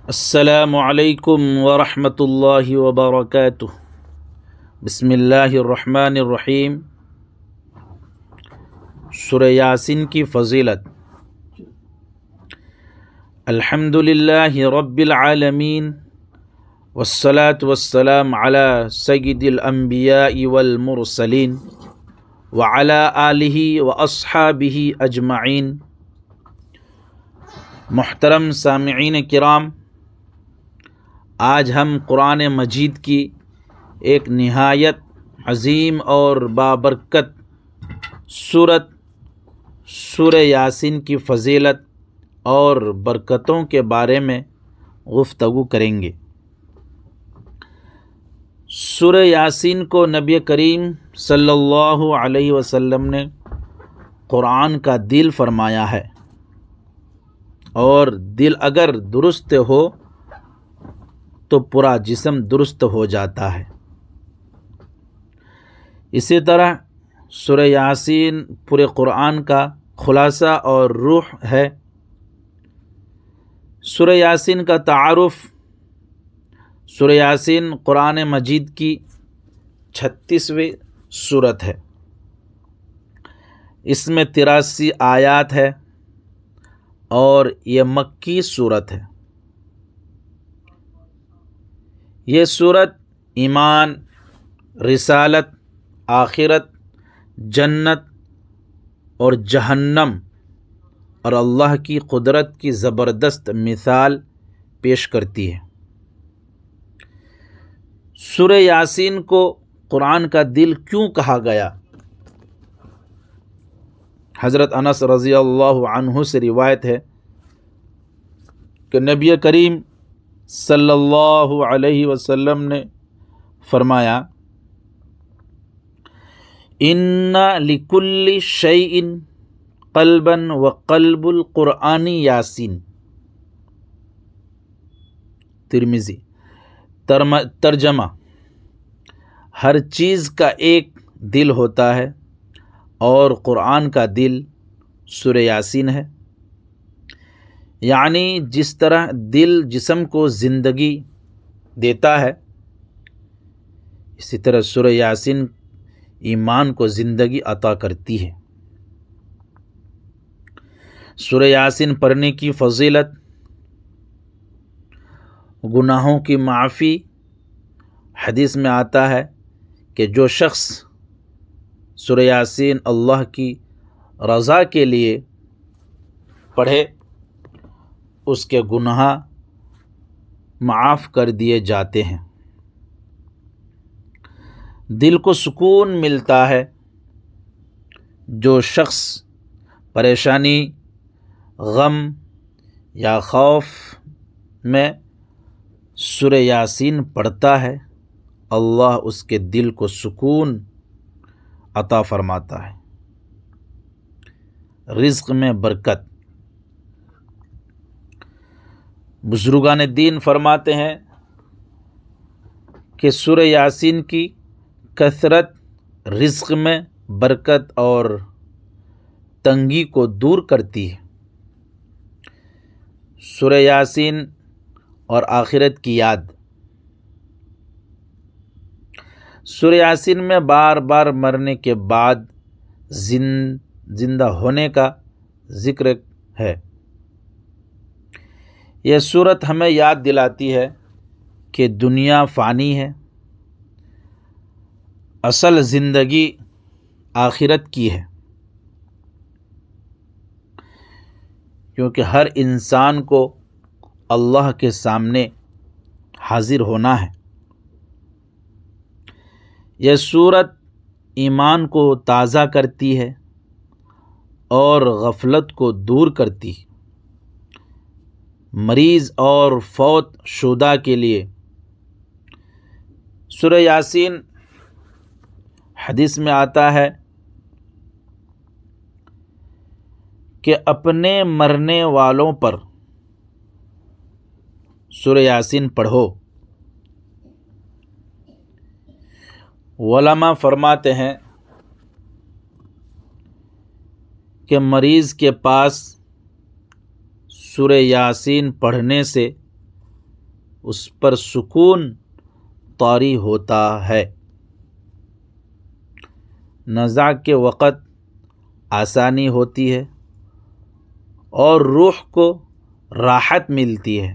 السلام علیکم ورحمۃ اللہ وبرکاتہ۔ بسم اللہ الرحمن الرحیم۔ سورہ یاسین کی فضیلت۔ الحمد للہ رب العالمین والصلاة والسلام علی سید الانبیاء والمرسلین وعلی آلہ واصحابہ اجمعین۔ محترم سامعین کرام، آج ہم قرآن مجید کی ایک نہایت عظیم اور بابرکت سورہ یاسین کی فضیلت اور برکتوں کے بارے میں گفتگو کریں گے۔ سورہ یاسین کو نبی کریم صلی اللہ علیہ وسلم نے قرآن کا دل فرمایا ہے، اور دل اگر درست ہو تو پورا جسم درست ہو جاتا ہے۔ اسی طرح سورہ یاسین پورے قرآن کا خلاصہ اور روح ہے۔ سورہ یاسین کا تعارف۔ سورہ یاسین قرآن مجید کی 36ویں سورت ہے۔ اس میں 83 آیات ہے اور یہ مکی سورت ہے۔ یہ سورت ایمان، رسالت، آخرت، جنت اور جہنم اور اللہ کی قدرت کی زبردست مثال پیش کرتی ہے۔ سورہ یاسین کو قرآن کا دل کیوں کہا گیا؟ حضرت انس رضی اللہ عنہ سے روایت ہے کہ نبی کریم صلی اللہ علیہ وسلم نے فرمایا، ان لکل شیء قلبا وقلب القرآن یاسین۔ ترمذی۔ ترجمہ: ہر چیز کا ایک دل ہوتا ہے اور قرآن کا دل سورہ یاسین ہے۔ یعنی جس طرح دل جسم کو زندگی دیتا ہے، اسی طرح سورہ یاسین ایمان کو زندگی عطا کرتی ہے۔ سورہ یاسین پڑھنے کی فضیلت: گناہوں کی معافی۔ حدیث میں آتا ہے کہ جو شخص سورہ یاسین اللہ کی رضا کے لیے پڑھے، اس کے گناہ معاف کر دیے جاتے ہیں۔ دل کو سکون ملتا ہے۔ جو شخص پریشانی، غم یا خوف میں سورہ یاسین پڑھتا ہے، اللہ اس کے دل کو سکون عطا فرماتا ہے۔ رزق میں برکت۔ بزرگان دین فرماتے ہیں کہ سورہ یاسین کی کثرت رزق میں برکت اور تنگی کو دور کرتی ہے۔ سورہ یاسین اور آخرت کی یاد۔ سورہ یاسین میں بار بار مرنے کے بعد زندہ ہونے کا ذکر ہے۔ یہ سورت ہمیں یاد دلاتی ہے کہ دنیا فانی ہے، اصل زندگی آخرت کی ہے، کیونکہ ہر انسان کو اللہ کے سامنے حاضر ہونا ہے۔ یہ سورت ایمان کو تازہ کرتی ہے اور غفلت کو دور کرتی ہے۔ مریض اور فوت شدہ کے لیے سورہ یاسین، حدیث میں آتا ہے کہ اپنے مرنے والوں پر سورہ یاسین پڑھو۔ علماء فرماتے ہیں کہ مریض کے پاس سورہ یاسین پڑھنے سے اس پر سکون طاری ہوتا ہے۔ نزاع کے وقت آسانی ہوتی ہے اور روح کو راحت ملتی ہے۔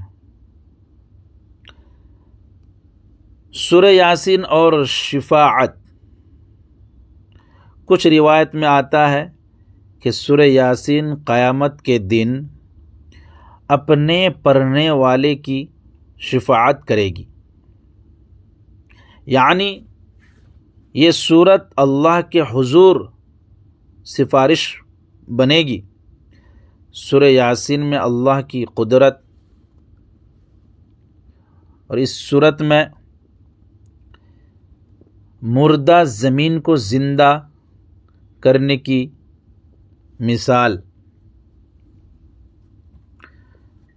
سورہ یاسین اور شفاعت، کچھ روایت میں آتا ہے کہ سورہ یاسین قیامت کے دن اپنے پڑھنے والے کی شفاعت کرے گی، یعنی یہ سورت اللہ کے حضور سفارش بنے گی۔ سورہ یاسین میں اللہ کی قدرت، اور اس سورت میں مردہ زمین کو زندہ کرنے کی مثال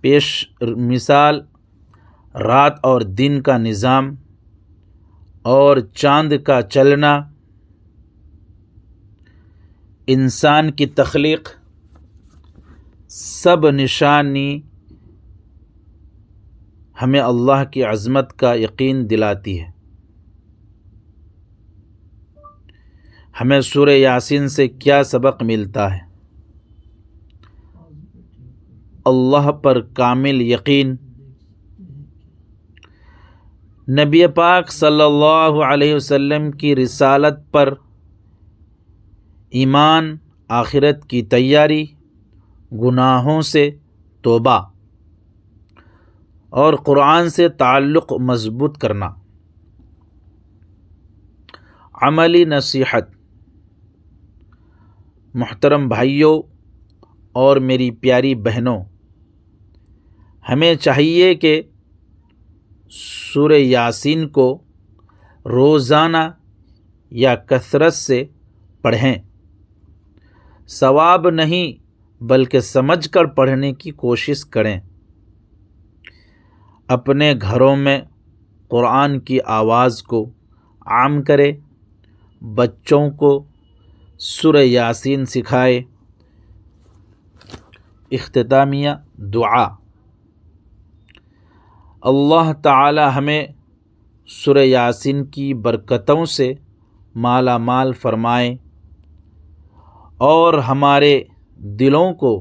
پیش، مثال رات اور دن کا نظام اور چاند کا چلنا، انسان کی تخلیق، سب نشانی ہمیں اللہ کی عظمت کا یقین دلاتی ہے۔ ہمیں سورہ یاسین سے کیا سبق ملتا ہے؟ اللہ پر کامل یقین، نبی پاک صلی اللہ علیہ وسلم کی رسالت پر ایمان، آخرت کی تیاری، گناہوں سے توبہ اور قرآن سے تعلق مضبوط کرنا۔ عملی نصیحت، محترم بھائیوں اور میری پیاری بہنوں، ہمیں چاہیے کہ سورہ یاسین کو روزانہ یا کثرت سے پڑھیں۔ ثواب نہیں بلکہ سمجھ کر پڑھنے کی کوشش کریں۔ اپنے گھروں میں قرآن کی آواز کو عام کریں، بچوں کو سورہ یاسین سکھائے۔ اختتامیہ دعا: اللہ تعالی ہمیں سورہ یاسین کی برکتوں سے مالا مال فرمائے اور ہمارے دلوں کو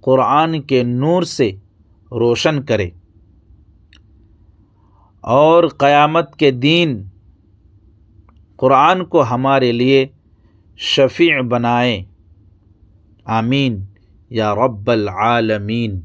قرآن کے نور سے روشن کرے، اور قیامت کے دن قرآن کو ہمارے لیے شفیع بنائے۔ آمین یا رب العالمین۔